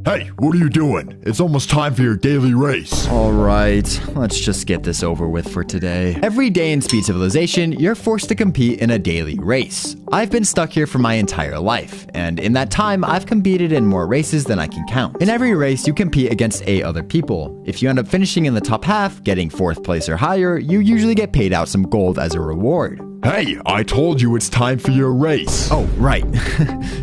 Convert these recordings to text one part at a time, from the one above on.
Hey, what are you doing? It's almost time for your daily race. Alright, let's just get this over with for today. Every day in Speed Civilization, you're forced to compete in a daily race. I've been stuck here for my entire life, and in that time, I've competed in more races than I can count. In every race, you compete against 8 other people. If you end up finishing in the top half, getting 4th place or higher, you usually get paid out some gold as a reward. Hey, I told you it's time for your race. Oh, right.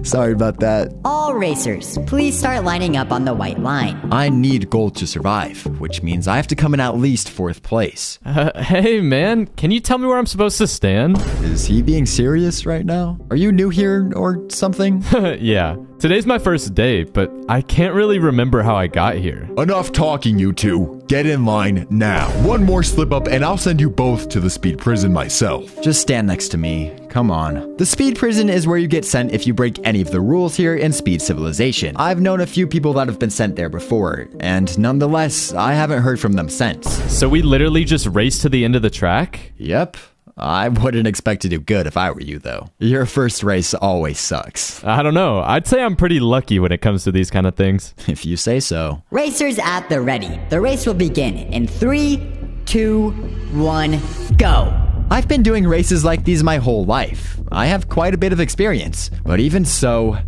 Sorry about that. All racers, please start lining up on the white line. I need gold to survive, which means I have to come in at least 4th place. Hey man, can you tell me where I'm supposed to stand? Is he being serious right now? Are you new here or something? Yeah, today's my first day, but I can't really remember how I got here. Enough talking, you two. Get in line now. One more slip up and I'll send you both to the speed prison myself. Just stand next to me. Come on. The speed prison is where you get sent if you break any of the rules here in Speed Civilization. I've known a few people that have been sent there before, and nonetheless, I haven't heard from them since. So we literally just raced to the end of the track? Yep. I wouldn't expect to do good if I were you, though. Your first race always sucks. I don't know. I'd say I'm pretty lucky when it comes to these kind of things. If you say so. Racers at the ready. The race will begin in 3, 2, 1, go. I've been doing races like these my whole life. I have quite a bit of experience, but even so,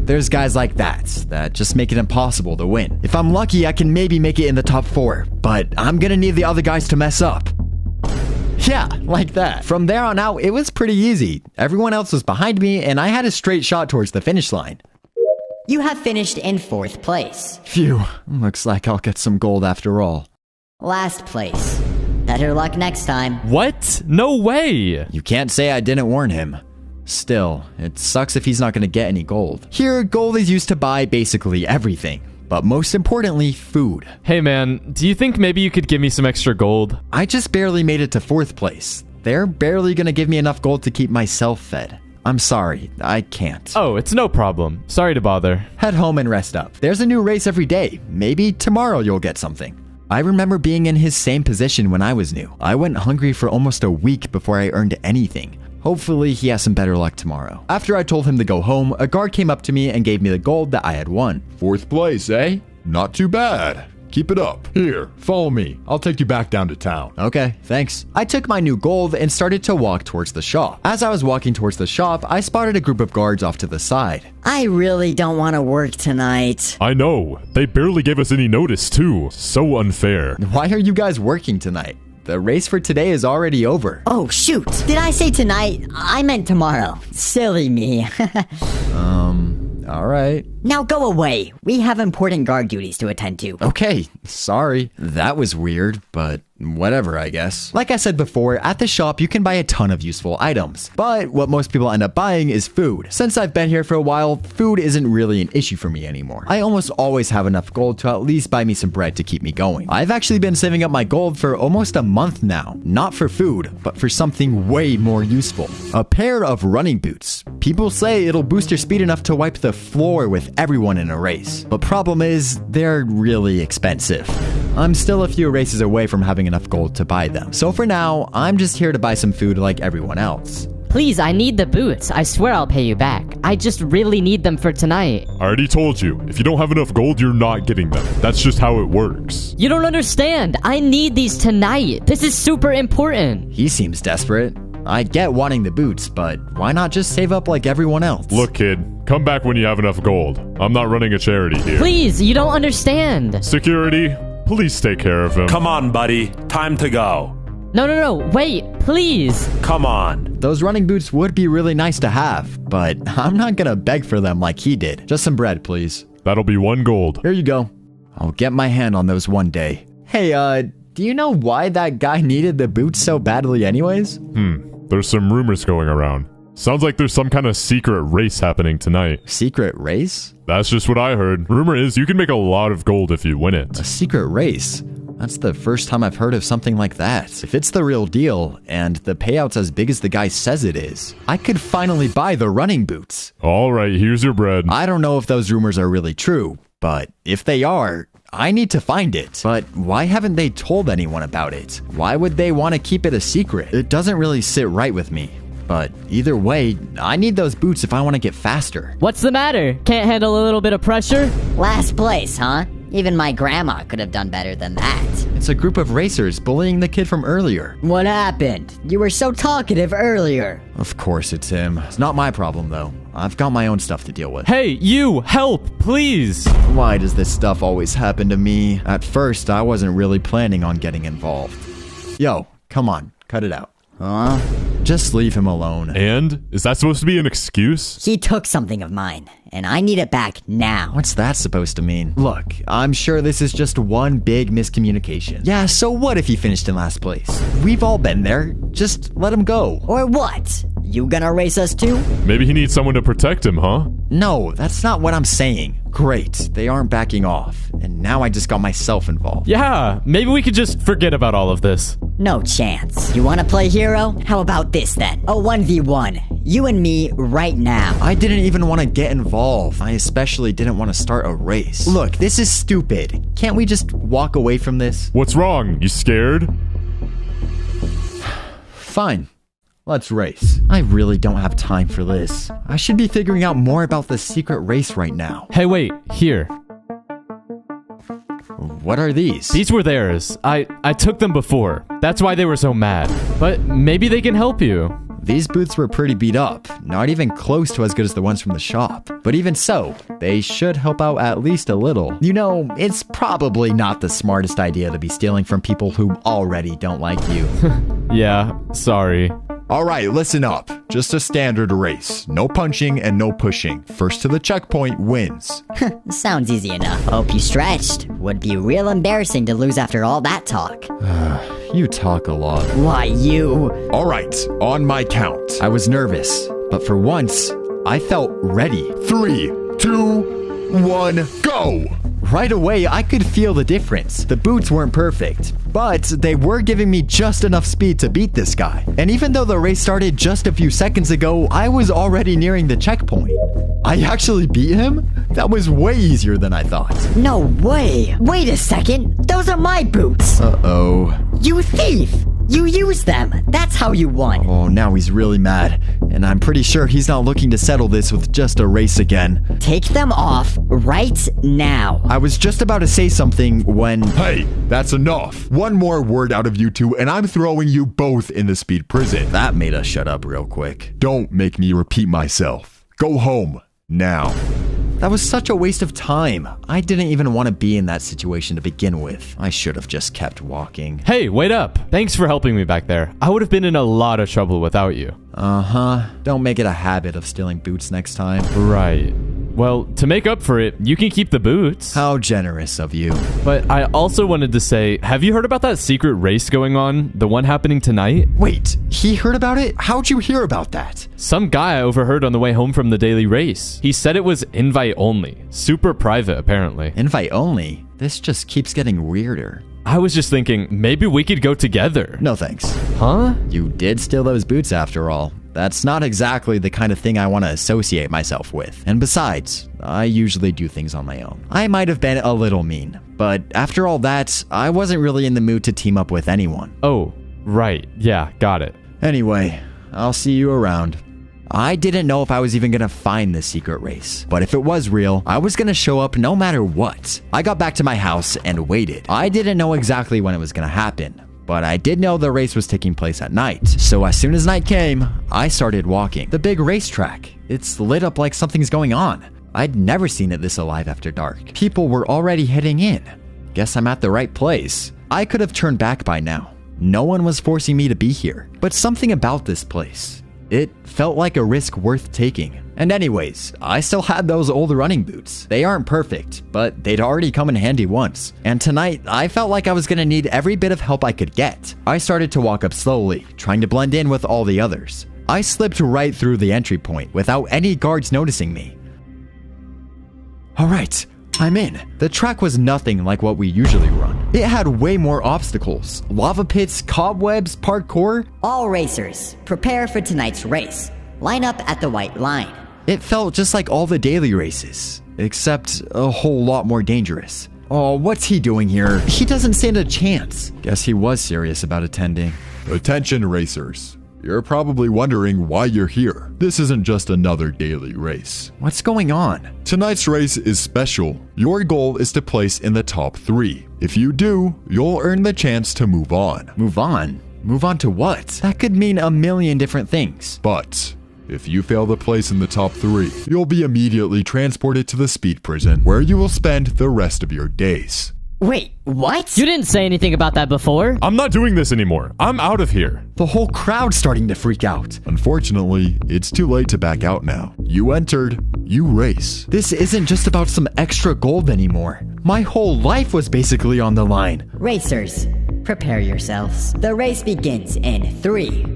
there's guys like that just make it impossible to win. If I'm lucky, I can maybe make it in the top 4, but I'm gonna need the other guys to mess up. Yeah, like that. From there on out, it was pretty easy. Everyone else was behind me, and I had a straight shot towards the finish line. You have finished in 4th place. Phew, looks like I'll get some gold after all. Last place. Better luck next time. What? No way! You can't say I didn't warn him. Still, it sucks if he's not gonna get any gold. Here, gold is used to buy basically everything, but most importantly, food. Hey man, do you think maybe you could give me some extra gold? I just barely made it to 4th place. They're barely gonna give me enough gold to keep myself fed. I'm sorry, I can't. Oh, it's no problem. Sorry to bother. Head home and rest up. There's a new race every day. Maybe tomorrow you'll get something. I remember being in his same position when I was new. I went hungry for almost a week before I earned anything. Hopefully he has some better luck tomorrow. After I told him to go home, a guard came up to me and gave me the gold that I had won. 4th place, eh? Not too bad. Keep it up. Here, follow me. I'll take you back down to town. Okay, thanks. I took my new gold and started to walk towards the shop. As I was walking towards the shop, I spotted a group of guards off to the side. I really don't want to work tonight. I know. They barely gave us any notice, too. So unfair. Why are you guys working tonight? The race for today is already over. Oh, shoot. Did I say tonight? I meant tomorrow. Silly me. All right. Now go away. We have important guard duties to attend to. Okay, sorry. That was weird, but whatever, I guess. Like I said before, at the shop, you can buy a ton of useful items. But what most people end up buying is food. Since I've been here for a while, food isn't really an issue for me anymore. I almost always have enough gold to at least buy me some bread to keep me going. I've actually been saving up my gold for almost a month now. Not for food, but for something way more useful. A pair of running boots. People say it'll boost your speed enough to wipe the floor with everyone in a race. But problem is, they're really expensive. I'm still a few races away from having enough gold to buy them. So for now, I'm just here to buy some food like everyone else. Please, I need the boots. I swear I'll pay you back. I just really need them for tonight. I already told you, if you don't have enough gold, you're not getting them. That's just how it works. You don't understand. I need these tonight. This is super important. He seems desperate. I get wanting the boots, but why not just save up like everyone else? Look, kid, come back when you have enough gold. I'm not running a charity here. Please, you don't understand. Security, please take care of him. Come on, buddy. Time to go. No, wait, please. Come on. Those running boots would be really nice to have, but I'm not gonna beg for them like he did. Just some bread, please. That'll be 1 gold. Here you go. I'll get my hand on those one day. Hey, do you know why that guy needed the boots so badly anyways? There's some rumors going around. Sounds like there's some kind of secret race happening tonight. Secret race? That's just what I heard. Rumor is you can make a lot of gold if you win it. A secret race? That's the first time I've heard of something like that. If it's the real deal, and the payout's as big as the guy says it is, I could finally buy the running boots. Alright, here's your bread. I don't know if those rumors are really true, but if they are, I need to find it. But why haven't they told anyone about it? Why would they want to keep it a secret? It doesn't really sit right with me. But either way, I need those boots if I want to get faster. What's the matter? Can't handle a little bit of pressure? Last place, huh? Even my grandma could have done better than that. It's a group of racers bullying the kid from earlier. What happened? You were so talkative earlier. Of course it's him. It's not my problem, though. I've got my own stuff to deal with. Hey, you! Help! Please! Why does this stuff always happen to me? At first, I wasn't really planning on getting involved. Yo, come on, cut it out. Huh? Just leave him alone. And? Is that supposed to be an excuse? He took something of mine, and I need it back now. What's that supposed to mean? Look, I'm sure this is just one big miscommunication. Yeah, so what if he finished in last place? We've all been there. Just let him go. Or what? You gonna race us too? Maybe he needs someone to protect him, huh? No, that's not what I'm saying. Great, they aren't backing off. And now I just got myself involved. Yeah, maybe we could just forget about all of this. No chance. You wanna play hero? How about this then? A 1v1. You and me right now. I didn't even want to get involved. I especially didn't want to start a race. Look, this is stupid. Can't we just walk away from this? What's wrong? You scared? Fine. Let's race. I really don't have time for this. I should be figuring out more about the secret race right now. Hey, wait, here. What are these? These were theirs. I took them before. That's why they were so mad. But maybe they can help you. These boots were pretty beat up, not even close to as good as the ones from the shop. But even so, they should help out at least a little. You know, it's probably not the smartest idea to be stealing from people who already don't like you. Yeah, sorry. Alright, listen up. Just a standard race. No punching and no pushing. First to the checkpoint wins. Sounds easy enough. Hope you stretched. Would be real embarrassing to lose after all that talk. You talk a lot. Why, you... Alright, on my count. I was nervous, but for once, I felt ready. 3, 2, 1, go! Right away, I could feel the difference. The boots weren't perfect, but they were giving me just enough speed to beat this guy. And even though the race started just a few seconds ago, I was already nearing the checkpoint. I actually beat him? That was way easier than I thought. No way. Wait a second. Those are my boots. Uh-oh. You thief. You used them. That's how you won. Oh, now he's really mad. And I'm pretty sure he's not looking to settle this with just a race again. Take them off right now. I was just about to say something when... Hey, that's enough. One more word out of you two and I'm throwing you both in the speed prison. That made us shut up real quick. Don't make me repeat myself. Go home. Now. That was such a waste of time. I didn't even want to be in that situation to begin with. I should have just kept walking. Hey, wait up. Thanks for helping me back there. I would have been in a lot of trouble without you. Uh-huh. Don't make it a habit of stealing boots next time. Right. Well, to make up for it, you can keep the boots. How generous of you. But I also wanted to say, have you heard about that secret race going on? The one happening tonight? Wait, he heard about it? How'd you hear about that? Some guy I overheard on the way home from the daily race. He said it was invite only. Super private, apparently. Invite only? This just keeps getting weirder. I was just thinking, maybe we could go together. No thanks. Huh? You did steal those boots after all. That's not exactly the kind of thing I want to associate myself with. And besides, I usually do things on my own. I might have been a little mean, but after all that, I wasn't really in the mood to team up with anyone. Oh, right. Yeah, got it. Anyway, I'll see you around. I didn't know if I was even gonna find this secret race, but if it was real, I was gonna show up no matter what. I got back to my house and waited. I didn't know exactly when it was gonna happen, but I did know the race was taking place at night. So as soon as night came, I started walking. The big racetrack. It's lit up like something's going on. I'd never seen it this alive after dark. People were already heading in. Guess I'm at the right place. I could have turned back by now. No one was forcing me to be here. But something about this place, it felt like a risk worth taking. And anyways, I still had those old running boots. They aren't perfect, but they'd already come in handy once. And tonight, I felt like I was gonna need every bit of help I could get. I started to walk up slowly, trying to blend in with all the others. I slipped right through the entry point without any guards noticing me. Alright, I'm in. The track was nothing like what we usually run. It had way more obstacles. Lava pits, cobwebs, parkour. All racers, prepare for tonight's race. Line up at the white line. It felt just like all the daily races, except a whole lot more dangerous. Oh, what's he doing here? He doesn't stand a chance. Guess he was serious about attending. Attention racers. You're probably wondering why you're here. This isn't just another daily race. What's going on? Tonight's race is special. Your goal is to place in the top 3. If you do, you'll earn the chance to move on. Move on? Move on to what? That could mean a million different things. But if you fail to place in the top 3, you'll be immediately transported to the speed prison, where you will spend the rest of your days. Wait, what? You didn't say anything about that before. I'm not doing this anymore. I'm out of here. The whole crowd's starting to freak out. Unfortunately, it's too late to back out now. You entered, you race. This isn't just about some extra gold anymore. My whole life was basically on the line. Racers, prepare yourselves. The race begins in 3,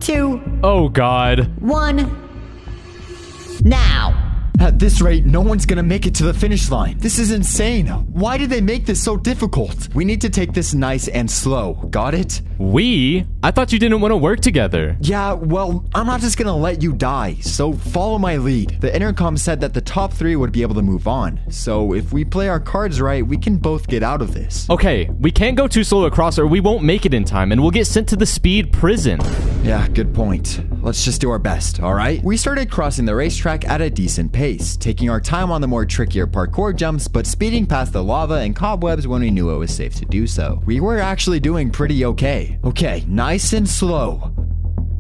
2, Oh god. 1. Now! At this rate, no one's gonna make it to the finish line. This is insane. Why did they make this so difficult? We need to take this nice and slow. Got it? We? I thought you didn't want to work together. Yeah, well, I'm not just gonna let you die, so follow my lead. The intercom said that the top 3 would be able to move on, so if we play our cards right, we can both get out of this. Okay, we can't go too slow across or we won't make it in time and we'll get sent to the speed prison. Yeah, good point. Let's just do our best, alright? We started crossing the racetrack at a decent pace, taking our time on the more trickier parkour jumps, but speeding past the lava and cobwebs when we knew it was safe to do so. We were actually doing pretty okay. Okay, nice and slow.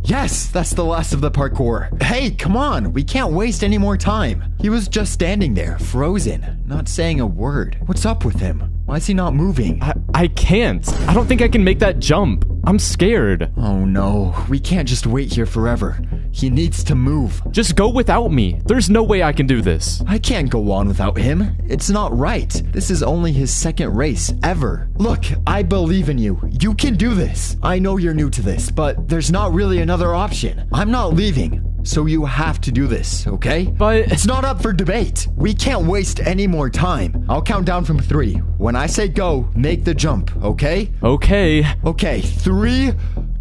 Yes, that's the last of the parkour. Hey, come on, we can't waste any more time. He was just standing there, frozen, not saying a word. What's up with him? Why is he not moving? I can't. I don't think I can make that jump. I'm scared. Oh no, we can't just wait here forever. He needs to move. Just go without me. There's no way I can do this. I can't go on without him. It's not right. This is only his second race ever. Look, I believe in you. You can do this. I know you're new to this, but there's not really another option. I'm not leaving. So you have to do this, okay? But it's not up for debate. We can't waste any more time. I'll count down from 3. When I say go, make the jump, okay? Okay. Okay, 3,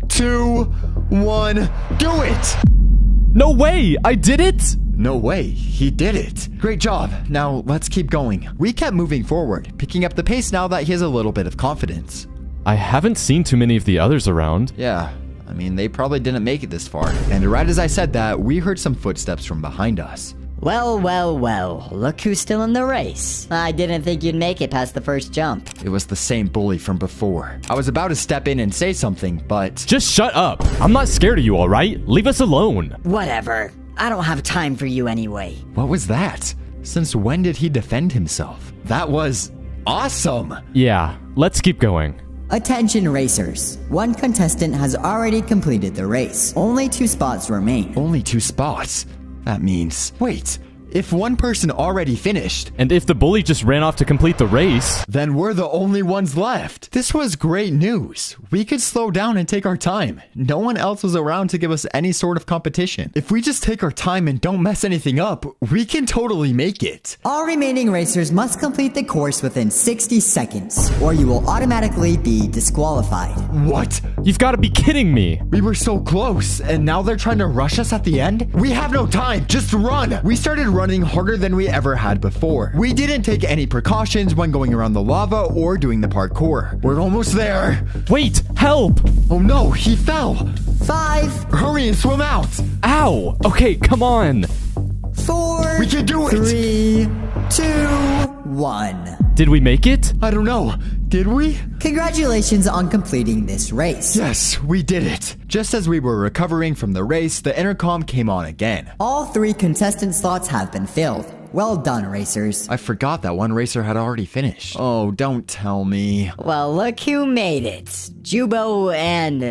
2, 1, do it! No way! I did it! No way, he did it. Great job. Now let's keep going. We kept moving forward, picking up the pace now that he has a little bit of confidence. I haven't seen too many of the others around. Yeah. I mean, they probably didn't make it this far. And right as I said that, we heard some footsteps from behind us. Well, well, well, look who's still in the race. I didn't think you'd make it past the first jump. It was the same bully from before. I was about to step in and say something, but... Just shut up. I'm not scared of you, all right? Leave us alone. Whatever. I don't have time for you anyway. What was that? Since when did he defend himself? That was awesome. Yeah, let's keep going. Attention racers. One contestant has already completed the race. Only 2 spots remain. Only 2 spots? That means... Wait, if one person already finished... And if the bully just ran off to complete the race... Then we're the only ones left. This was great news. We could slow down and take our time. No one else was around to give us any sort of competition. If we just take our time and don't mess anything up, we can totally make it. All remaining racers must complete the course within 60 seconds, or you will automatically be disqualified. What? You've got to be kidding me. We were so close, and now they're trying to rush us at the end? We have no time. Just run. We started running harder than we ever had before. We didn't take any precautions when going around the lava or doing the parkour. We're almost there. Wait, help! Oh no, he fell. 5. Hurry and swim out. Ow! Okay, come on. 4. We can do it. 3, 2, 1. Did we make it? I don't know. Did we? Congratulations on completing this race. Yes, we did it. Just as we were recovering from the race, the intercom came on again. All 3 contestant slots have been filled. Well done, racers. I forgot that one racer had already finished. Oh, don't tell me. Well, look who made it. Jubo and...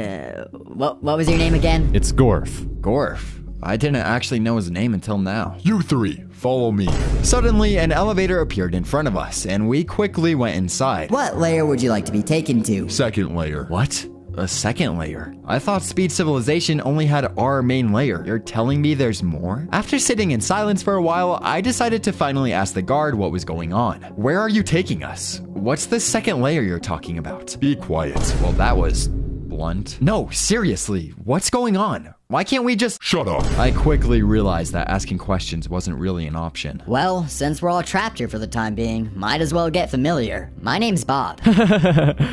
what was your name again? It's Gorf. Gorf? I didn't actually know his name until now. You 3, follow me. Suddenly, an elevator appeared in front of us, and we quickly went inside. What layer would you like to be taken to? 2nd layer. What? A 2nd layer? I thought Speed Civilization only had our main layer. You're telling me there's more? After sitting in silence for a while, I decided to finally ask the guard what was going on. Where are you taking us? What's the 2nd layer you're talking about? Be quiet. Well, that was blunt. No, seriously, what's going on? Why can't we just... Shut up. I quickly realized that asking questions wasn't really an option. Well, since we're all trapped here for the time being, might as well get familiar. My name's Bob.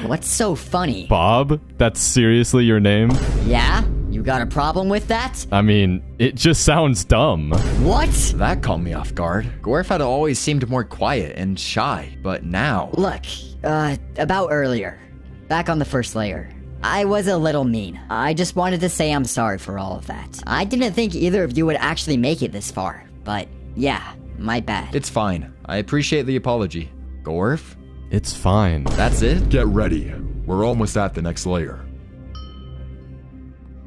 What's so funny? Bob? That's seriously your name? Yeah? You You got a problem with that? I mean, it just sounds dumb. What? That caught me off guard. Gorf had always seemed more quiet and shy, but now... Look, about earlier. Back on the first layer. I was a little mean. I just wanted to say I'm sorry for all of that. I didn't think either of you would actually make it this far, but yeah, my bad. It's fine. I appreciate the apology. Gorf? It's fine. That's it? Get ready. We're almost at the next layer.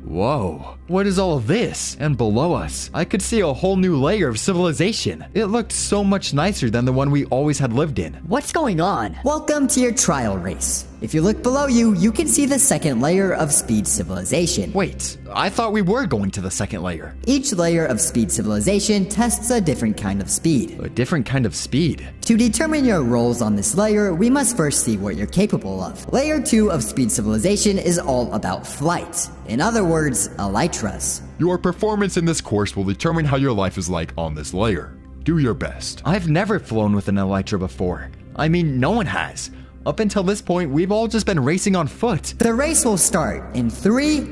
Whoa, what is all of this? And below us, I could see a whole new layer of civilization. It looked so much nicer than the one we always had lived in. What's going on? Welcome to your trial race. If you look below you, you can see the second layer of Speed Civilization. Wait, I thought we were going to the second layer. Each layer of Speed Civilization tests a different kind of speed. A different kind of speed. To determine your roles on this layer, we must first see what you're capable of. Layer 2 of Speed Civilization is all about flight. In other words, elytras. Your performance in this course will determine how your life is like on this layer. Do your best. I've never flown with an elytra before. I mean, no one has. Up until this point, we've all just been racing on foot. The race will start in 3,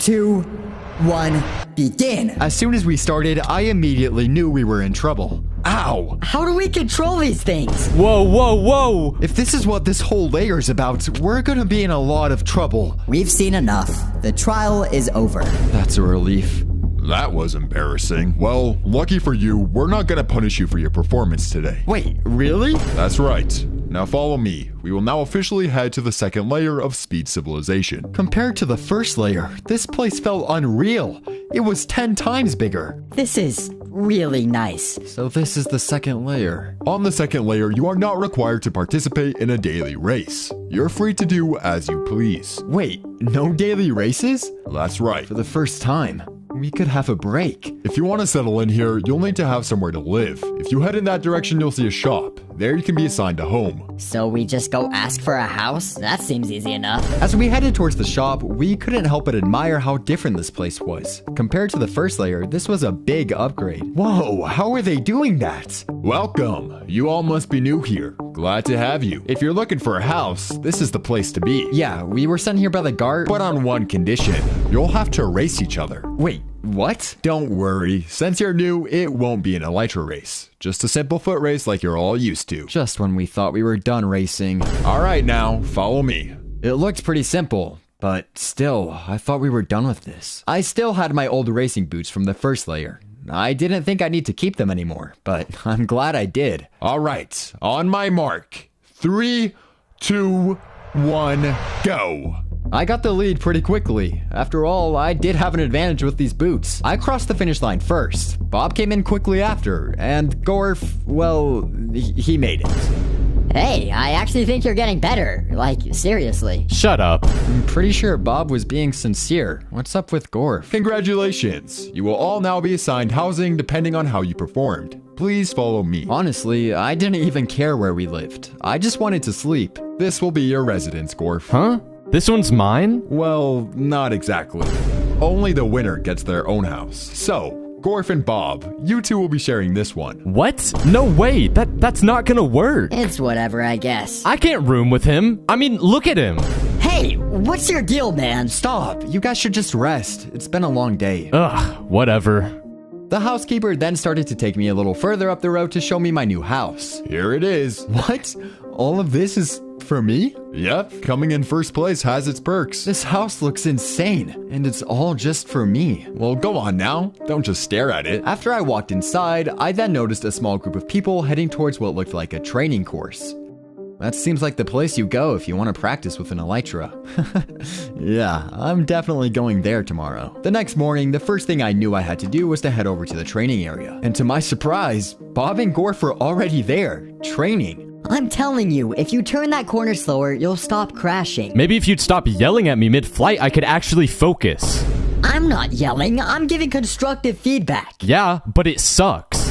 2, 1, begin. As soon as we started, I immediately knew we were in trouble. Ow! How do we control these things? Whoa, whoa, whoa! If this is what this whole layer's about, we're gonna be in a lot of trouble. We've seen enough. The trial is over. That's a relief. That was embarrassing. Well, lucky for you, we're not gonna punish you for your performance today. Wait, really? That's right. Now follow me. We will now officially head to the second layer of Speed Civilization. Compared to the first layer, this place felt unreal. It was 10 times bigger. This is really nice. So this is the second layer. On the second layer, you are not required to participate in a daily race. You're free to do as you please. Wait, no daily races? That's right. For the first time, we could have a break. If you want to settle in here, you'll need to have somewhere to live. If you head in that direction, you'll see a shop. There you can be assigned a home. So we just go ask for a house? That seems easy enough. As we headed towards the shop, we couldn't help but admire how different this place was. Compared to the first layer, this was a big upgrade. Whoa, how are they doing that? Welcome. You all must be new here. Glad to have you. If you're looking for a house, this is the place to be. Yeah, we were sent here by the guard. But on one condition. You'll have to race each other. Wait, what? Don't worry. Since you're new, it won't be an elytra race. Just a simple foot race like you're all used to. Just when we thought we were done racing. All right now, follow me. It looked pretty simple, but still, I thought we were done with this. I still had my old racing boots from the first layer. I didn't think I'd need to keep them anymore, but I'm glad I did. All right, on my mark. 3, 2, 1, go. I got the lead pretty quickly. After all, I did have an advantage with these boots. I crossed the finish line first. Bob came in quickly after, and Gorf, well, he made it. Hey, I actually think you're getting better. Like, seriously. Shut up. I'm pretty sure Bob was being sincere. What's up with Gorf? Congratulations. You will all now be assigned housing depending on how you performed. Please follow me. Honestly, I didn't even care where we lived. I just wanted to sleep. This will be your residence, Gorf. Huh? This one's mine? Well, not exactly. Only the winner gets their own house. So, Gorf and Bob, you two will be sharing this one. What? No way. That's not gonna work. It's whatever, I guess. I can't room with him. I mean, look at him. Hey, what's your deal, man? Stop. You guys should just rest. It's been a long day. Ugh, whatever. The housekeeper then started to take me a little further up the road to show me my new house. Here it is. What? All of this is for me? Yep, coming in first place has its perks. This house looks insane, and it's all just for me. Well, go on now. Don't just stare at it. After I walked inside, I then noticed a small group of people heading towards what looked like a training course. That seems like the place you go if you want to practice with an elytra. Yeah, I'm definitely going there tomorrow. The next morning, the first thing I knew I had to do was to head over to the training area. And to my surprise, Bob and Gorf were already there, training. I'm telling you, if you turn that corner slower, you'll stop crashing. Maybe if you'd stop yelling at me mid-flight, I could actually focus. I'm not yelling, I'm giving constructive feedback. Yeah, but it sucks.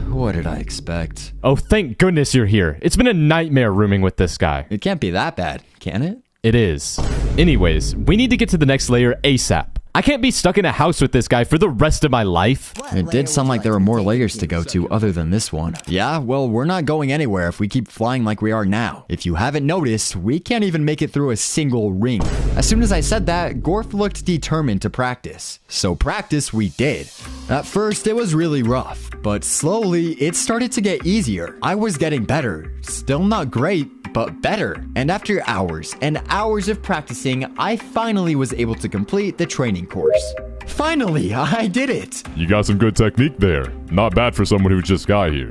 What did I expect? Oh, thank goodness you're here. It's been a nightmare rooming with this guy. It can't be that bad, can it? It is. Anyways, we need to get to the next layer ASAP. I can't be stuck in a house with this guy for the rest of my life. It did sound like there were more layers to go to other than this one. Yeah, well, we're not going anywhere if we keep flying like we are now. If you haven't noticed, we can't even make it through a single ring. As soon as I said that, Gorf looked determined to practice. So practice we did. At first, it was really rough, but slowly, it started to get easier. I was getting better. Still not great, but better. And after hours and hours of practicing, I finally was able to complete the training course. Finally, I did it! You got some good technique there. Not bad for someone who just got here.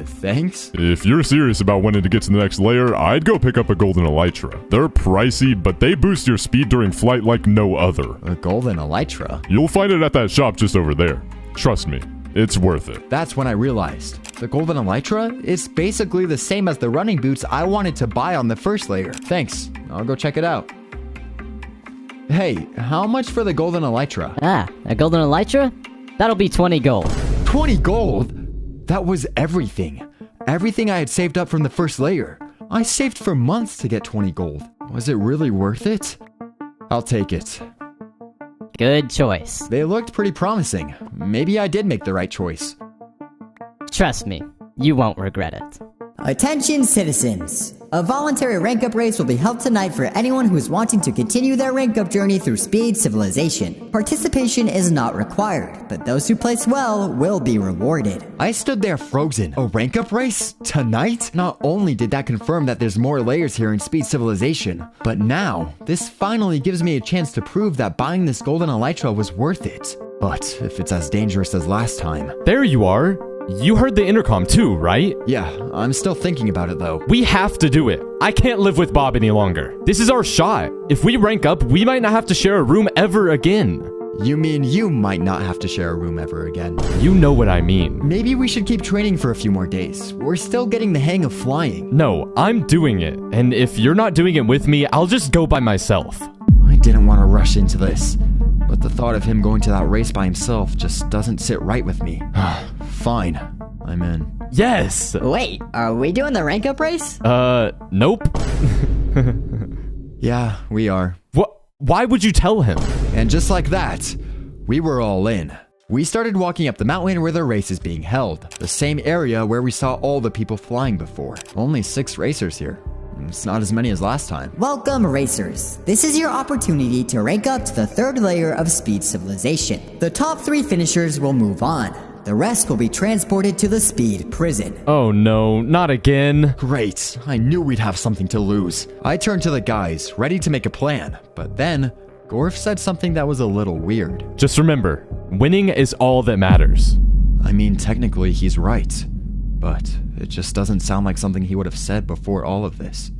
Thanks? If you're serious about wanting to get to the next layer, I'd go pick up a golden elytra. They're pricey, but they boost your speed during flight like no other. A golden elytra? You'll find it at that shop just over there. Trust me, it's worth it. That's when I realized. The golden elytra is basically the same as the running boots I wanted to buy on the first layer. Thanks. I'll go check it out. Hey, how much for the golden elytra? Ah, a golden elytra? That'll be 20 gold. 20 gold? That was everything. Everything I had saved up from the first layer. I saved for months to get 20 gold. Was it really worth it? I'll take it. Good choice. They looked pretty promising. Maybe I did make the right choice. Trust me, you won't regret it. Attention citizens! A voluntary rank up race will be held tonight for anyone who is wanting to continue their rank up journey through Speed Civilization. Participation is not required, but those who place well will be rewarded. I stood there frozen. A rank up race? Tonight? Not only did that confirm that there's more layers here in Speed Civilization, but now, this finally gives me a chance to prove that buying this golden elytra was worth it. But if it's as dangerous as last time... There you are. You heard the intercom too, right? Yeah, I'm still thinking about it though. We have to do it. I can't live with Bob any longer. This is our shot. If we rank up, we might not have to share a room ever again. You mean you might not have to share a room ever again? You know what I mean. Maybe we should keep training for a few more days. We're still getting the hang of flying. No, I'm doing it. And if you're not doing it with me, I'll just go by myself. I didn't want to rush into this, but the thought of him going to that race by himself just doesn't sit right with me. Fine, I'm in. Yes! Wait, are we doing the rank up race? Nope. Yeah, we are. What? Why would you tell him? And just like that, we were all in. We started walking up the mountain where the race is being held, the same area where we saw all the people flying before. Only 6 racers here. It's not as many as last time. Welcome, racers. This is your opportunity to rank up to the 3rd layer of Speed Civilization. The top 3 finishers will move on. The rest will be transported to the Speed Prison. Oh no, not again. Great, I knew we'd have something to lose. I turned to the guys, ready to make a plan, but then Gorf said something that was a little weird. Just remember, winning is all that matters. I mean, technically he's right, but it just doesn't sound like something he would have said before all of this.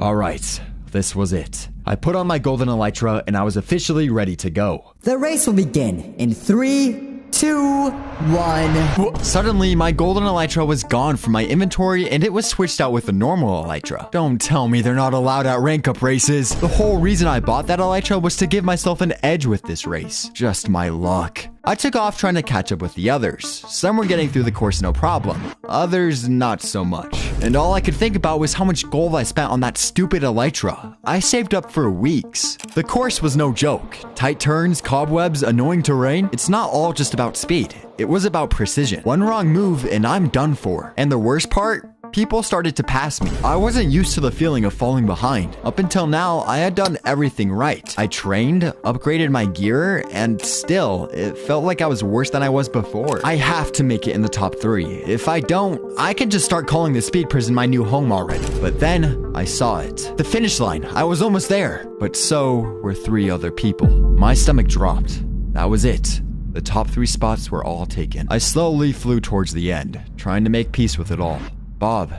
Alright, this was it. I put on my golden elytra and I was officially ready to go. The race will begin in 3, 2, 1. Suddenly, my golden elytra was gone from my inventory and it was switched out with a normal elytra. Don't tell me they're not allowed at rank up races. The whole reason I bought that elytra was to give myself an edge with this race. Just my luck. I took off trying to catch up with the others. Some were getting through the course no problem. Others, not so much. And all I could think about was how much gold I spent on that stupid elytra. I saved up for weeks. The course was no joke. Tight turns, cobwebs, annoying terrain. It's not all just about speed. It was about precision. One wrong move and I'm done for. And the worst part? People started to pass me. I wasn't used to the feeling of falling behind. Up until now, I had done everything right. I trained, upgraded my gear, and still, it felt like I was worse than I was before. I have to make it in the top 3. If I don't, I can just start calling the Speed Prison my new home already. But then, I saw it. The finish line. I was almost there. But so were 3 other people. My stomach dropped. That was it. The top 3 spots were all taken. I slowly flew towards the end, trying to make peace with it all. Bob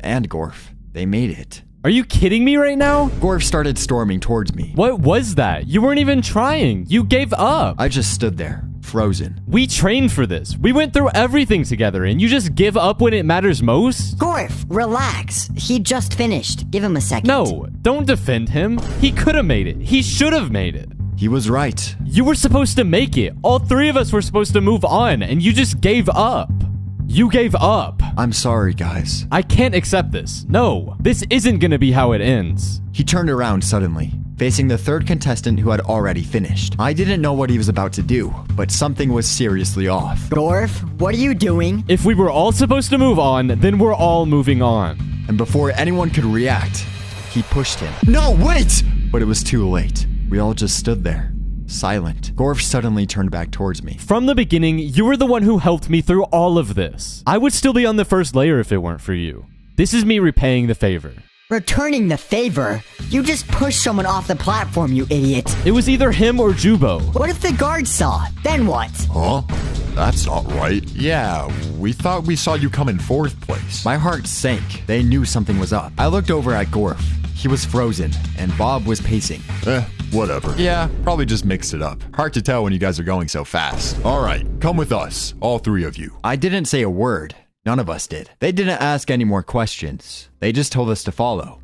and Gorf, they made it. Are you kidding me right now? Gorf started storming towards me. What was that? You weren't even trying. You gave up. I just stood there, frozen. We trained for this. We went through everything together and you just give up when it matters most? Gorf, relax. He just finished. Give him a second. No, don't defend him. He could have made it. He should have made it. He was right. You were supposed to make it. All 3 of us were supposed to move on and you just gave up. You gave up. I'm sorry, guys. I can't accept this. No, this isn't gonna be how it ends. He turned around suddenly. facing the third contestant who had already finished. I didn't know what he was about to do, but something was seriously off. Gorf, what are you doing? If we were all supposed to move on, then we're all moving on. And before anyone could react, he pushed him. No, wait! But it was too late. We all just stood there, silent. Gorf suddenly turned back towards me. From the beginning, you were the one who helped me through all of this. I would still be on the first layer if it weren't for you. This is me repaying the favor. Returning the favor? You just pushed someone off the platform, you idiot. It was either him or Jubo. What if the guards saw? Then what? Huh? That's not right. Yeah, we thought we saw you come in 4th place. My heart sank. They knew something was up. I looked over at Gorf. He was frozen, and Bob was pacing. Whatever. Yeah, probably just mixed it up. Hard to tell when you guys are going so fast. All right, come with us, all 3 of you. I didn't say a word. None of us did. They didn't ask any more questions. They just told us to follow.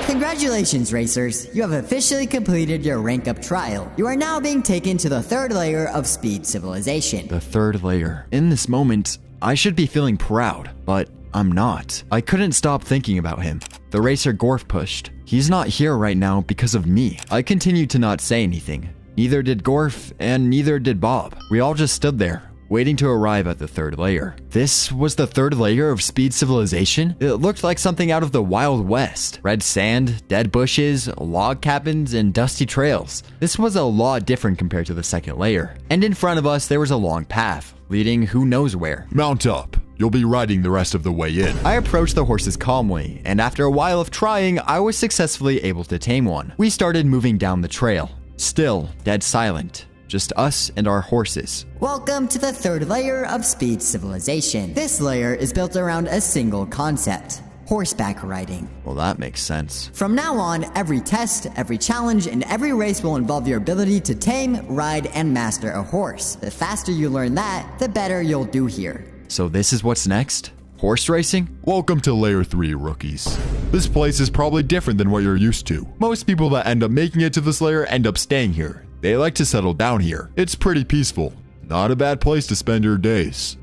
Congratulations, racers. You have officially completed your rank up trial. You are now being taken to the 3rd layer of Speed Civilization. The 3rd layer. In this moment, I should be feeling proud, but I'm not. I couldn't stop thinking about him. The racer Gorf pushed. He's not here right now because of me. I continued to not say anything. Neither did Gorf, and neither did Bob. We all just stood there, waiting to arrive at the 3rd layer. This was the 3rd layer of Speed Civilization? It looked like something out of the Wild West. Red sand, dead bushes, log cabins, and dusty trails. This was a lot different compared to the 2nd layer. And in front of us, there was a long path, leading who knows where. Mount up. You'll be riding the rest of the way in. I approached the horses calmly, and after a while of trying, I was successfully able to tame one. We started moving down the trail, still dead silent. Just us and our horses. Welcome to the 3rd layer of Speed Civilization. This layer is built around a single concept: horseback riding. Well, that makes sense. From now on, every test, every challenge, and every race will involve your ability to tame, ride, and master a horse. The faster you learn that, the better you'll do here. So this is what's next? Horse racing? Welcome to Layer 3, rookies. This place is probably different than what you're used to. Most people that end up making it to this layer end up staying here. They like to settle down here. It's pretty peaceful. Not a bad place to spend your days.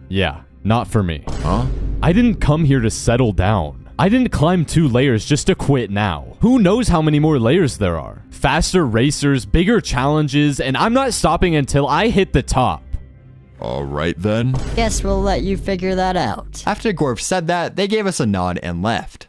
Yeah, not for me. Huh? I didn't come here to settle down. I didn't climb 2 layers just to quit now. Who knows how many more layers there are? Faster racers, bigger challenges, and I'm not stopping until I hit the top. All right then. Guess we'll let you figure that out. After Gorf said that, they gave us a nod and left.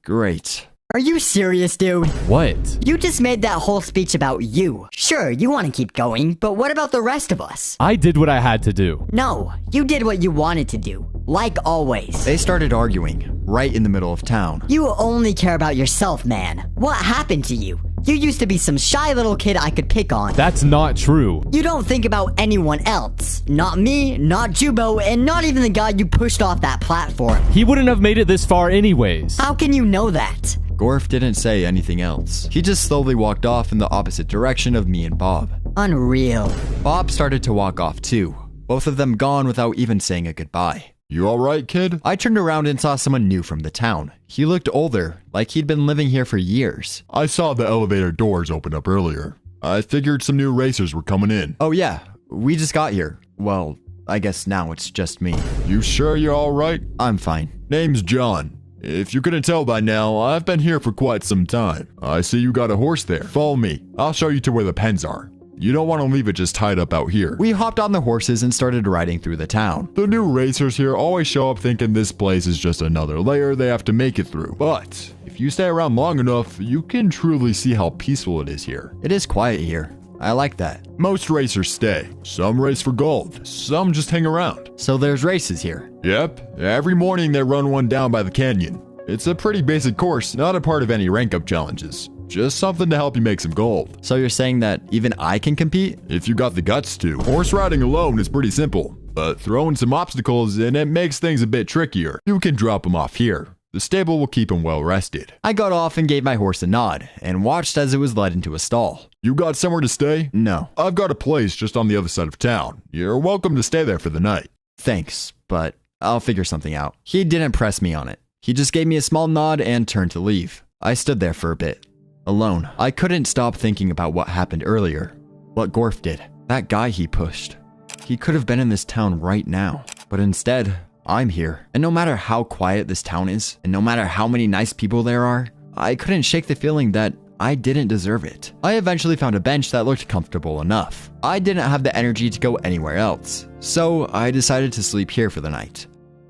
Great. Are you serious, dude? What? You just made that whole speech about you. Sure, you want to keep going, but what about the rest of us? I did what I had to do. No, you did what you wanted to do. Like always. They started arguing, right in the middle of town. You only care about yourself, man. What happened to you? You used to be some shy little kid I could pick on. That's not true. You don't think about anyone else. Not me, not Jubo, and not even the guy you pushed off that platform. He wouldn't have made it this far anyways. How can you know that? Gorf didn't say anything else. He just slowly walked off in the opposite direction of me and Bob. Unreal. Bob started to walk off too, both of them gone without even saying a goodbye. You all right, kid? I turned around and saw someone new from the town. He looked older, like he'd been living here for years. I saw the elevator doors open up earlier. I figured some new racers were coming in. Oh yeah, we just got here. Well, I guess now it's just me. You sure you're all right? I'm fine. Name's John. If you couldn't tell by now, I've been here for quite some time. I see you got a horse there. Follow me. I'll show you to where the pens are. You don't want to leave it just tied up out here. We hopped on the horses and started riding through the town. The new racers here always show up thinking this place is just another layer they have to make it through. But if you stay around long enough, you can truly see how peaceful it is here. It is quiet here. I like that. Most racers stay. Some race for gold. Some just hang around. So there's races here. Yep. Every morning they run one down by the canyon. It's a pretty basic course, not a part of any rank up challenges. Just something to help you make some gold. So you're saying that even I can compete? If you got the guts to. Horse riding alone is pretty simple, but throwing some obstacles in it makes things a bit trickier. You can drop them off here. The stable will keep him well rested. I got off and gave my horse a nod and watched as it was led into a stall. You got somewhere to stay? No. I've got a place just on the other side of town. You're welcome to stay there for the night. Thanks, but I'll figure something out. He didn't press me on it. He just gave me a small nod and turned to leave. I stood there for a bit, alone. I couldn't stop thinking about what happened earlier. What Gorf did. That guy he pushed. He could have been in this town right now. But instead, I'm here. And no matter how quiet this town is, and no matter how many nice people there are, I couldn't shake the feeling that I didn't deserve it. I eventually found a bench that looked comfortable enough. I didn't have the energy to go anywhere else, so I decided to sleep here for the night.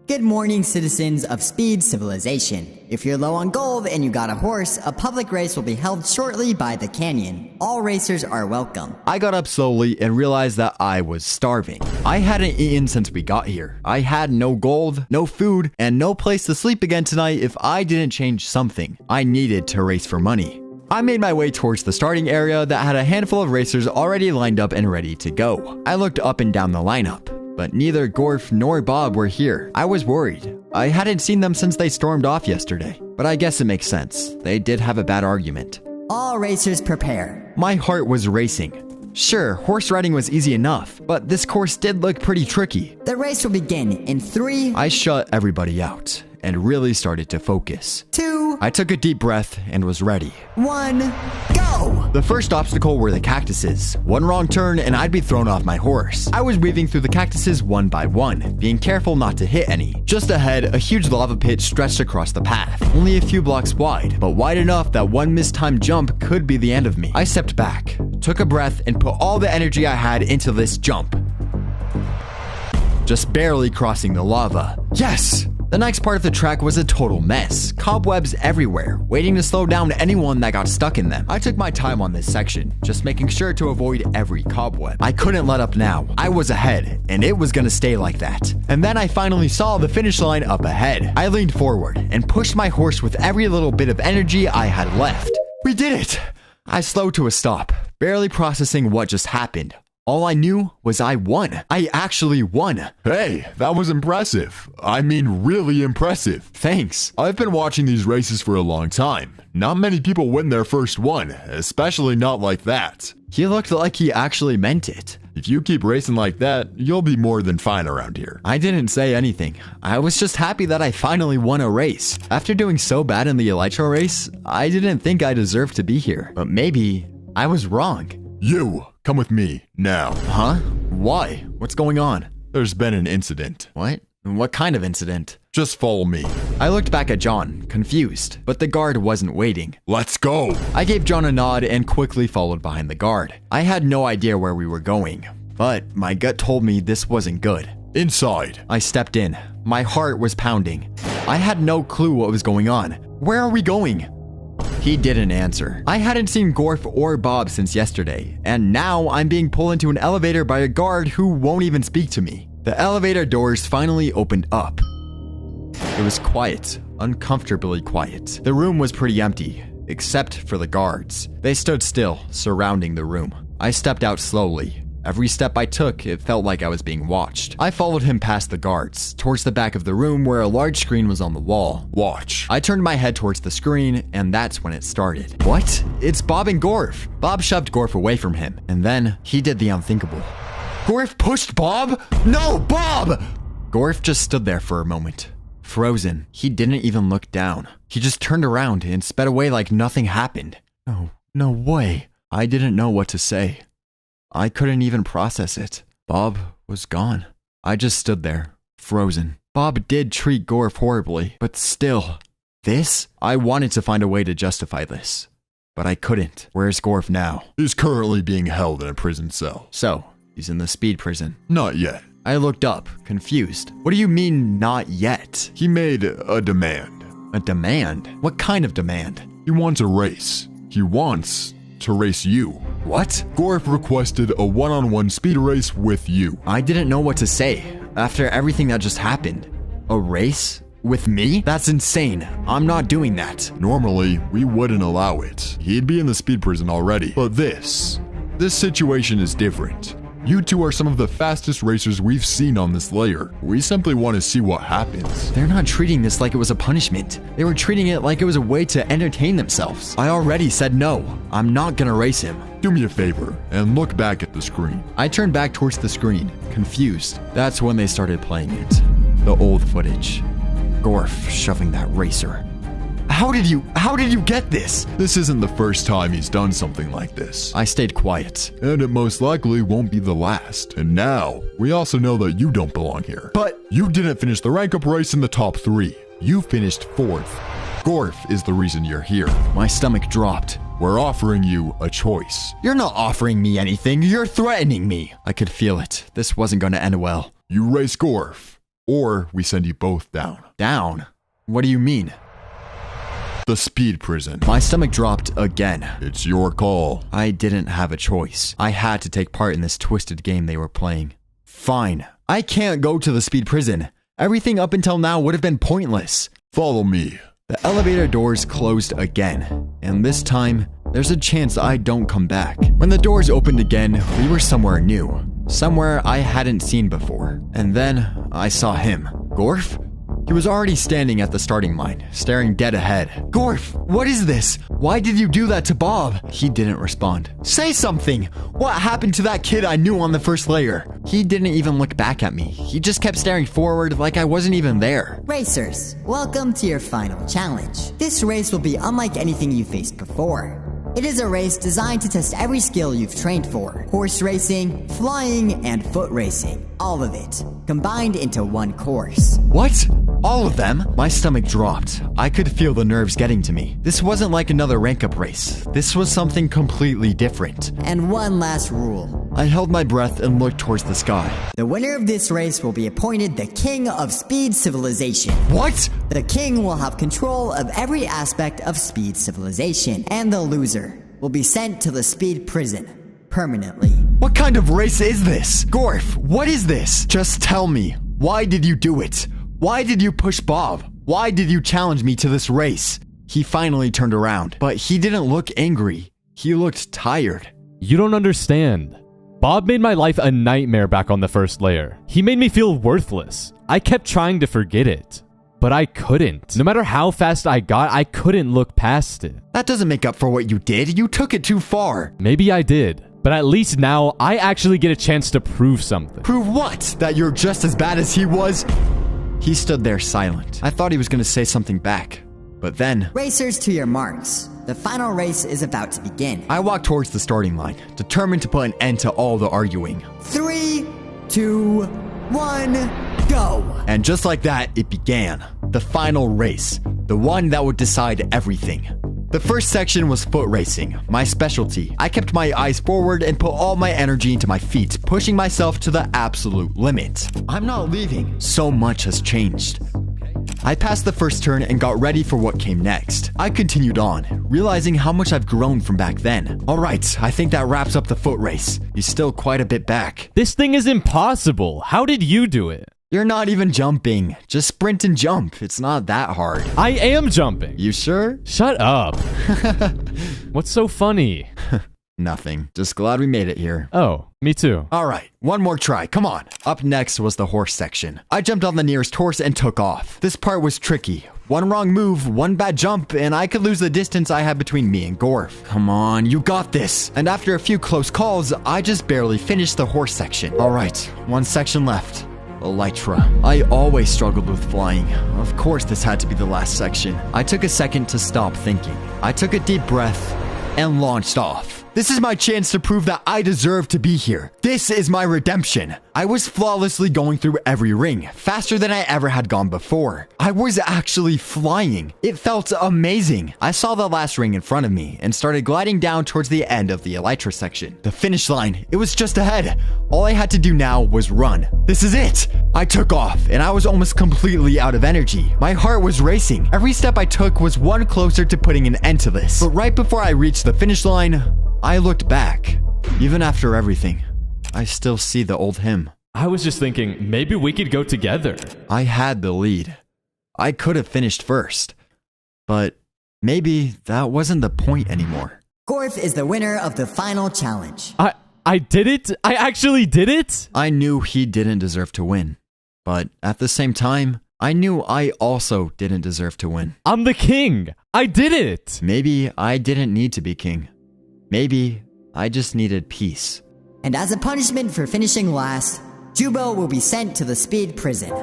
Good morning, citizens of Speed Civilization. If you're low on gold and you got a horse, a public race will be held shortly by the canyon. All racers are welcome. I got up slowly and realized that I was starving. I hadn't eaten since we got here. I had no gold, no food, and no place to sleep again tonight if I didn't change something. I needed to race for money. I made my way towards the starting area that had a handful of racers already lined up and ready to go. I looked up and down the lineup, but neither Gorf nor Bob were here. I was worried. I hadn't seen them since they stormed off yesterday, but I guess it makes sense. They did have a bad argument. All racers prepare. My heart was racing. Sure, horse riding was easy enough, but this course did look pretty tricky. The race will begin in 3, I shut everybody out and really started to focus. 2, I took a deep breath and was ready. 1, go! The first obstacle were the cactuses. One wrong turn and I'd be thrown off my horse. I was weaving through the cactuses one by one, being careful not to hit any. Just ahead, a huge lava pit stretched across the path, only a few blocks wide, but wide enough that one mistimed jump could be the end of me. I stepped back, took a breath, and put all the energy I had into this jump. Just barely crossing the lava. Yes! The next part of the track was a total mess. Cobwebs everywhere, waiting to slow down anyone that got stuck in them. I took my time on this section, just making sure to avoid every cobweb. I couldn't let up now. I was ahead, and it was gonna stay like that. And then I finally saw the finish line up ahead. I leaned forward and pushed my horse with every little bit of energy I had left. We did it! I slowed to a stop, barely processing what just happened. All I knew was I won. I actually won. Hey, that was impressive. I mean, really impressive. Thanks. I've been watching these races for a long time. Not many people win their first one, especially not like that. He looked like he actually meant it. If you keep racing like that, you'll be more than fine around here. I didn't say anything. I was just happy that I finally won a race. After doing so bad in the Elytra race, I didn't think I deserved to be here. But maybe I was wrong. You, come with me, now. Huh? Why? What's going on? There's been an incident. What? What kind of incident? Just follow me. I looked back at John, confused, but the guard wasn't waiting. Let's go. I gave John a nod and quickly followed behind the guard. I had no idea where we were going, but my gut told me this wasn't good. Inside. I stepped in. My heart was pounding. I had no clue what was going on. Where are we going? He didn't answer. I hadn't seen Gorf or Bob since yesterday, and now I'm being pulled into an elevator by a guard who won't even speak to me. The elevator doors finally opened up. It was quiet, uncomfortably quiet. The room was pretty empty, except for the guards. They stood still, surrounding the room. I stepped out slowly. Every step I took, it felt like I was being watched. I followed him past the guards, towards the back of the room where a large screen was on the wall. Watch. I turned my head towards the screen, and that's when it started. What? It's Bob and Gorf. Bob shoved Gorf away from him, and then he did the unthinkable. Gorf pushed Bob? No, Bob! Gorf just stood there for a moment, frozen. He didn't even look down. He just turned around and sped away like nothing happened. No way. I didn't know what to say. I couldn't even process it. Bob was gone. I just stood there, frozen. Bob did treat Gorf horribly, but still. This? I wanted to find a way to justify this, but I couldn't. Where's Gorf now? He's currently being held in a prison cell. So, he's in the speed prison. Not yet. I looked up, confused. What do you mean, not yet? He made a demand. A demand? What kind of demand? He wants a race. He wants to race you. What? Gorf requested a one-on-one speed race with you. I didn't know what to say after everything that just happened. A race? With me? That's insane. I'm not doing that. Normally, we wouldn't allow it. He'd be in the speed prison already. But this situation is different. You two are some of the fastest racers we've seen on this layer. We simply want to see what happens. They're not treating this like it was a punishment. They were treating it like it was a way to entertain themselves. I already said no. I'm not gonna race him. Do me a favor and look back at the screen. I turned back towards the screen, confused. That's when they started playing it. The old footage. Gorf shoving that racer. How did you get this? This isn't the first time he's done something like this. I stayed quiet. And it most likely won't be the last. And now, we also know that you don't belong here. But you didn't finish the rank up race in the top 3. You finished 4th. Gorf is the reason you're here. My stomach dropped. We're offering you a choice. You're not offering me anything. You're threatening me. I could feel it. This wasn't going to end well. You race Gorf, or we send you both down. Down? What do you mean? The speed prison. My stomach dropped again. It's your call. I didn't have a choice. I had to take part in this twisted game they were playing. Fine. I can't go to the speed prison. Everything up until now would have been pointless. Follow me. The elevator doors closed again, and this time, there's a chance I don't come back. When the doors opened again, we were somewhere new. Somewhere I hadn't seen before. And then, I saw him. Gorf? He was already standing at the starting line, staring dead ahead. Gorf, what is this? Why did you do that to Bob? He didn't respond. Say something! What happened to that kid I knew on the first layer? He didn't even look back at me. He just kept staring forward like I wasn't even there. Racers, welcome to your final challenge. This race will be unlike anything you faced before. It is a race designed to test every skill you've trained for. Horse racing, flying, and foot racing. All of it, combined into one course. What? All of them? My stomach dropped. I could feel the nerves getting to me. This wasn't like another rank-up race. This was something completely different. And one last rule. I held my breath and looked towards the sky. The winner of this race will be appointed the King of Speed Civilization. What? The king will have control of every aspect of Speed Civilization, and the loser will be sent to the Speed Prison permanently. What kind of race is this? Gorf, what is this? Just tell me. Why did you do it? Why did you push Bob? Why did you challenge me to this race? He finally turned around, but he didn't look angry. He looked tired. You don't understand. Bob made my life a nightmare back on the first layer. He made me feel worthless. I kept trying to forget it, but I couldn't. No matter how fast I got, I couldn't look past it. That doesn't make up for what you did. You took it too far. Maybe I did, but at least now I actually get a chance to prove something. Prove what? That you're just as bad as he was? He stood there silent. I thought he was going to say something back, but then... Racers, to your marks. The final race is about to begin. I walked towards the starting line, determined to put an end to all the arguing. 3, 2, 1, go! And just like that, it began. The final race. The one that would decide everything. The first section was foot racing, my specialty. I kept my eyes forward and put all my energy into my feet, pushing myself to the absolute limit. I'm not leaving. So much has changed. I passed the first turn and got ready for what came next. I continued on, realizing how much I've grown from back then. Alright, I think that wraps up the foot race. He's still quite a bit back. This thing is impossible. How did you do it? You're not even jumping. Just sprint and jump. It's not that hard. I am jumping. You sure? Shut up. What's so funny? Nothing. Just glad we made it here. Oh, me too. Alright, one more try. Come on. Up next was the horse section. I jumped on the nearest horse and took off. This part was tricky. One wrong move, one bad jump, and I could lose the distance I had between me and Gorf. Come on, you got this. And after a few close calls, I just barely finished the horse section. Alright, one section left. Elytra. I always struggled with flying. Of course this had to be the last section. I took a second to stop thinking. I took a deep breath and launched off. This is my chance to prove that I deserve to be here. This is my redemption. I was flawlessly going through every ring, faster than I ever had gone before. I was actually flying. It felt amazing. I saw the last ring in front of me and started gliding down towards the end of the Elytra section. The finish line, it was just ahead. All I had to do now was run. This is it. I took off and I was almost completely out of energy. My heart was racing. Every step I took was one closer to putting an end to this. But right before I reached the finish line, I looked back. Even after everything, I still see the old him. I was just thinking, maybe we could go together. I had the lead. I could have finished first. But maybe that wasn't the point anymore. Gorf is the winner of the final challenge. I did it? I actually did it? I knew he didn't deserve to win. But at the same time, I knew I also didn't deserve to win. I'm the king. I did it. Maybe I didn't need to be king. Maybe I just needed peace. And as a punishment for finishing last, Jubo will be sent to the speed prison.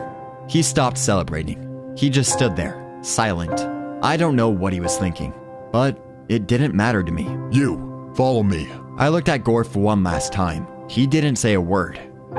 He stopped celebrating. He just stood there, silent. I don't know what he was thinking, but it didn't matter to me. You, follow me. I looked at Gorf one last time. He didn't say a word.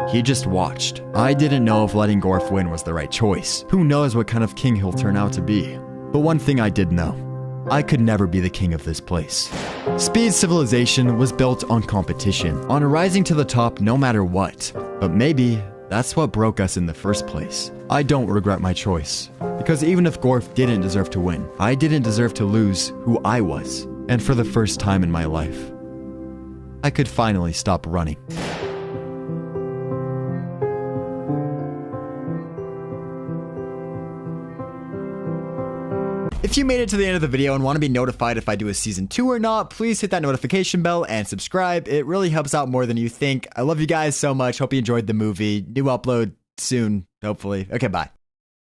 He just watched. I didn't know if letting Gorf win was the right choice. Who knows what kind of king he'll turn out to be. But one thing I did know. I could never be the king of this place. Speed civilization was built on competition, on rising to the top no matter what. But maybe that's what broke us in the first place. I don't regret my choice, because even if Gorf didn't deserve to win, I didn't deserve to lose who I was. And for the first time in my life, I could finally stop running. If you made it to the end of the video and want to be notified if I do a season 2 or not, please hit that notification bell and subscribe. It really helps out more than you think. I love you guys so much. Hope you enjoyed the movie. New upload soon, hopefully. Okay, bye.